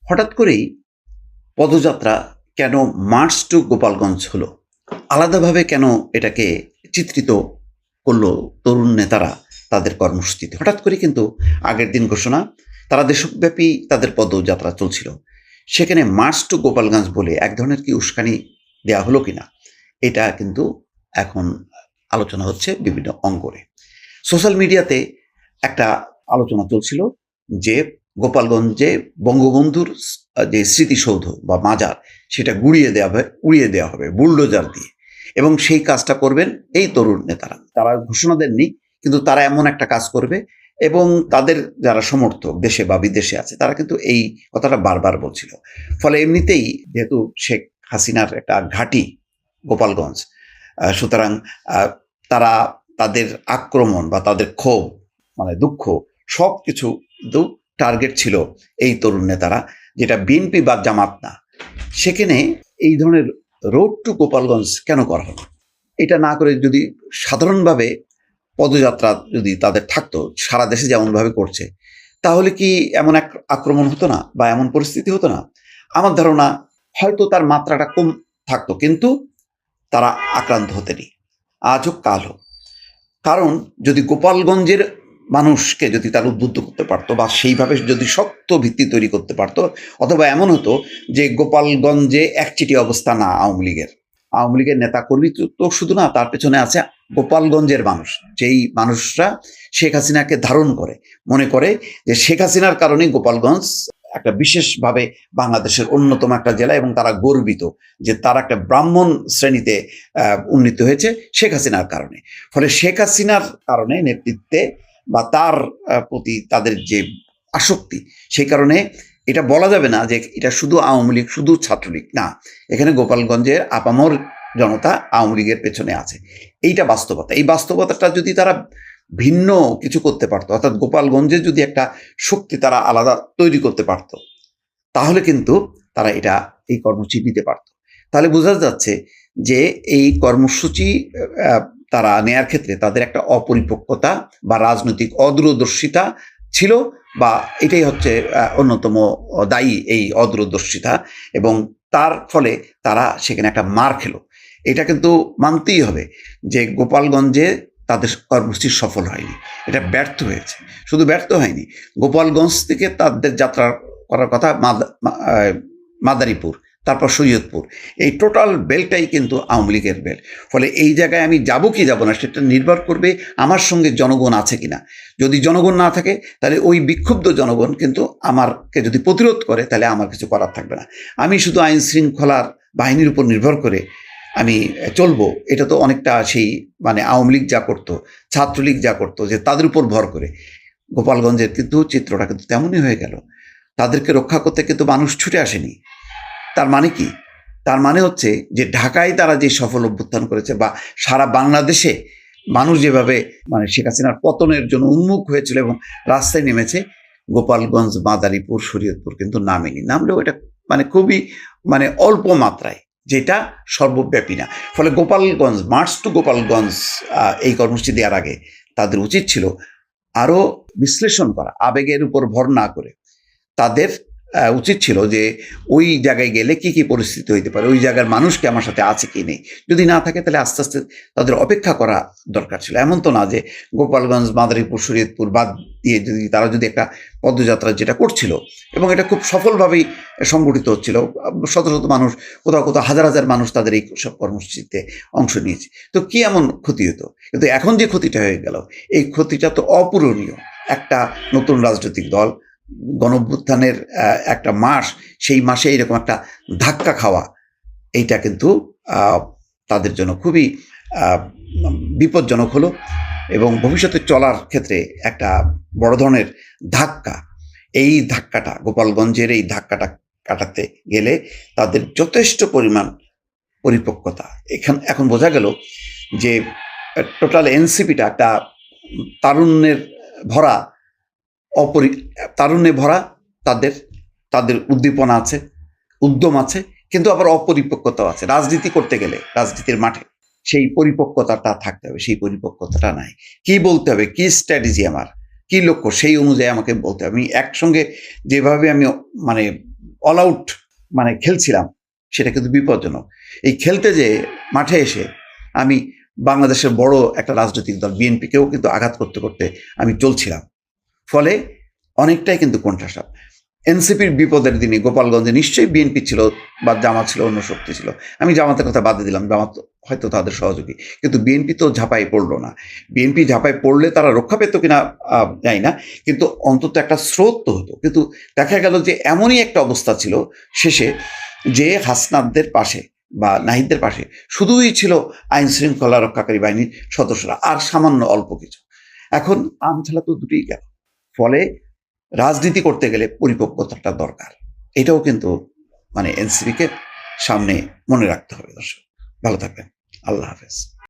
হঠাৎ করেই পদযাত্রা কেন মার্চ টু গোপালগঞ্জ হলো? আলাদাভাবে কেন এটাকে চিত্রিত করলো তরুণ নেতারা তাদের কর্মসূচিতে? হঠাৎ করে কিন্তু আগের দিন ঘোষণা, তারা দেশব্যাপী তাদের পদযাত্রা চলছিল। সেখানে মার্চ টু গোপালগঞ্জ বলে এক ধরনের কি উস্কানি দেওয়া হলো কিনা? এটা কিন্তু এখন আলোচনা হচ্ছে বিভিন্ন অঙ্গনে। সোশ্যাল মিডিয়াতে একটা আলোচনা চলছিল যে গোপালগঞ্জে বঙ্গবন্ধুর যে স্মৃতিসৌধ বা মাজার সেটা উড়িয়ে দেওয়া হবে বুলডোজার দিয়ে, এবং সেই কাজটা করবেন এই তরুণ নেতারা। তারা ঘোষণা দেননি, কিন্তু তারা এমন একটা কাজ করবে, এবং তাদের যারা সমর্থক দেশে বা বিদেশে আছে তারা কিন্তু এই কথাটা বারবার বলছিল। ফলে এমনিতেই যেহেতু শেখ হাসিনার একটা ঘাঁটি গোপালগঞ্জ, সুতরাং তারা তাদের আক্রমণ বা তাদের ক্ষোভ মানে দুঃখ সব কিছু টার্গেট ছিল এই তরুণ নেতারা, যেটা বিএনপি বা জামাত না। সেখানে এই ধরনের রোড টু গোপালগঞ্জ কেন করা হলো? এটা না করে যদি সাধারণভাবে পদযাত্রা যদি তাদের থাকতো সারা দেশে যেমনভাবে করছে, তাহলে কি এমন এক আক্রমণ হতো না বা এমন পরিস্থিতি হতো না? আমার ধারণা হয়তো তার মাত্রাটা কম থাকতো, কিন্তু তারা আক্রান্ত হতেনি আজ হোক কাল হোক। কারণ যদি গোপালগঞ্জের মানুষকে যদি তারা উদ্বুদ্ধ করতে পারতো বা সেইভাবে যদি শক্ত ভিত্তি তৈরি করতে পারতো, অথবা এমন হতো যে গোপালগঞ্জে একচিটি অবস্থা না আওয়ামী লীগের নেতা কর্মী তো শুধু না, তার পেছনে আছে গোপালগঞ্জের মানুষ, যেই মানুষরা শেখ হাসিনাকে ধারণ করে, মনে করে যে শেখ হাসিনার কারণেই গোপালগঞ্জ একটা বিশেষভাবে বাংলাদেশের অন্যতম একটা জেলা, এবং তারা গর্বিত যে তারা একটা ব্রাহ্মণ শ্রেণীতে উন্নীত হয়েছে শেখ হাসিনার কারণে। ফলে শেখ হাসিনার কারণে নেতৃত্বে বা তার প্রতি তাদের যে আসক্তি, সেই কারণে এটা বলা যাবে না যে এটা শুধু আওয়ামী লীগ, শুধু ছাত্রলীগ না, এখানে গোপালগঞ্জের আপামর জনতা আওয়ামী লীগের পেছনে আছে। এইটা বাস্তবতা। এই বাস্তবতাটা যদি তারা ভিন্ন কিছু করতে পারতো, অর্থাৎ গোপালগঞ্জে যদি একটা শক্তি তারা আলাদা তৈরি করতে পারত, তাহলে কিন্তু তারা এই কর্মসূচি নিতে পারত। তাহলে বোঝা যাচ্ছে যে এই কর্মসূচি তারা নেয়ার ক্ষেত্রে তাদের একটা অপরিপক্কতা বা রাজনৈতিক অদূরদর্শিতা ছিল, বা এটাই হচ্ছে অন্যতম দায়ী, এই অদূরদর্শিতা, এবং তার ফলে তারা সেখানে একটা মার খেলো। এটা কিন্তু মানতেই হবে যে গোপালগঞ্জে তাদের কর্মসূচি সফল হয়নি, এটা ব্যর্থ হয়েছে। শুধু ব্যর্থ হয়নি, গোপালগঞ্জ থেকে তাদের যাত্রা করার কথা মাদারীপুর, তারপর শরীয়তপুর, এই টোটাল বেলটাই কিন্তু আওয়ামী লীগের বেল। ফলে এই জায়গায় আমি যাব কি যাব না সেটা নির্ভর করবে আমার সঙ্গে জনগণ আছে কিনা। যদি জনগণ না থাকে, তাহলে ওই বিক্ষুব্ধ জনগণ কিন্তু আমারকে যদি প্রতিরোধ করে, তাহলে আমার কিছু করার থাকবে না। আমি শুধু আইন শৃঙ্খলার বাহিনীর উপর নির্ভর করে আমি চলবো, এটা তো অনেকটা সেই মানে আওয়ামী লীগ যা করতো, ছাত্রলীগ যা করতো, যে তাদের উপর ভর করে। গোপালগঞ্জের কিন্তু চিত্রটা কিন্তু তেমনই হয়ে গেল। তাদেরকে রক্ষা করতে কিন্তু মানুষ ছুটে আসেনি। তার মানে কি? তার মানে হচ্ছে যে ঢাকায় তারা যে সফল অভ্যুত্থান করেছে, বা সারা বাংলাদেশে মানুষ যেভাবে মানে শেখ হাসিনার পতনের জন্য উন্মুখ হয়েছিল এবং রাস্তায় নেমেছে, গোপালগঞ্জ, মাদারীপুর, শরীয়তপুর কিন্তু নামেনি। নামলেও এটা মানে খুবই মানে অল্প মাত্রায়, যেটা সর্বব্যাপী না। ফলে গোপালগঞ্জ, মার্চ টু গোপালগঞ্জ এই কর্মসূচি দেওয়ার আগে তাদের উচিত ছিল আরও বিশ্লেষণ করা, আবেগের উপর ভর না করে। তাদের উচিত ছিল যে ওই জায়গায় গেলে কি কি পরিস্থিতি হইতে পারে, ওই জায়গার মানুষ কি আমার সাথে আছে কি নেই, যদি না থাকে তাহলে আস্তে আস্তে তাদের অপেক্ষা করা দরকার ছিল। এমন তো না যে গোপালগঞ্জ, মাদারীপুর, শরীয়তপুর বাদ দিয়ে তারা যদি একটা পদযাত্রা যেটা করছিল, এবং এটা খুব সফলভাবেই সংগঠিত হচ্ছিল, শত শত মানুষ, কোথাও কোথাও হাজার হাজার মানুষ তাদের এই সব কর্মসূচিতে অংশ নিয়েছে, তো কি এমন ক্ষতি হতো? কিন্তু এখন যে ক্ষতিটা হয়ে গেল, এই ক্ষতিটা তো অপূরণীয়। একটা নতুন রাজনৈতিক দল, গণঅভ্যুত্থানের একটা মাস, সেই মাসে এরকম একটা ধাক্কা খাওয়া, এইটা কিন্তু তাদের জন্য খুবই বিপজ্জনক হলো, এবং ভবিষ্যতে চলার ক্ষেত্রে একটা বড় ধরনের ধাক্কা। এই ধাক্কাটা, গোপালগঞ্জের এই ধাক্কাটা কাটাতে গেলে তাদের যথেষ্ট পরিমাণ পরিপক্কতা। এখন বোঝা গেল যে টোটাল এনসিপিটা একটা তারুণ্যের ভরা তারুণ্যে ভরা, তাদের উদ্দীপনা আছে, উদ্যম আছে, কিন্তু আবার অপরিপক্কতাও আছে। রাজনীতি করতে গেলে রাজনীতির মাঠে সেই পরিপক্কতাটা থাকতে হবে, সেই পরিপক্কতাটা নাই। কি বলতে হবে, কি স্ট্র্যাটেজি আমার, কি লক্ষ্য, সেই অনুযায়ী আমাকে বলতে হবে। আমি একসঙ্গে যেভাবে আমি মানে অল আউট মানে খেলছিলাম, সেটা কিন্তু বিপজ্জনক। এই খেলতে যে মাঠে এসে আমি বাংলাদেশের বড় একটা রাজনৈতিক দল বিএনপিকেও কিন্তু আঘাত করতে করতে আমি চলছিলাম। ফলে অনেকটাই কিন্তু কোণঠাসা। এনসিপির বিপদের দিনে গোপালগঞ্জে নিশ্চয়ই বিএনপি ছিল বা জামাত ছিল, অন্য শক্তি ছিল। আমি জামাতের কথা বাদ দিলাম, জামাত হয়তো তাদের সহযোগী, কিন্তু বিএনপি তো ঝাঁপাই পড়লো না। বিএনপি ঝাঁপাই পড়লে তারা রক্ষা পেত কিনা জানি না, কিন্তু অন্তত একটা স্রোত তো হতো। কিন্তু দেখা গেল যে এমনই একটা অবস্থা ছিল শেষে, যে হাসনাতদের পাশে বা নাহিদদের পাশে শুধুই ছিল আইন শৃঙ্খলা রক্ষাকারী বাহিনীর সদস্যরা, আর সামান্য অল্প কিছু। এখন আম ছাড়া তো দুটোই গেল। ফলে রাজনীতি করতে গেলে পরিপক্কতাটা দরকার। এটাও কিন্তু মানে এনসিপিকে সামনে মনে রাখতে হবে। দর্শক ভালো থাকবেন, আল্লাহ হাফেজ।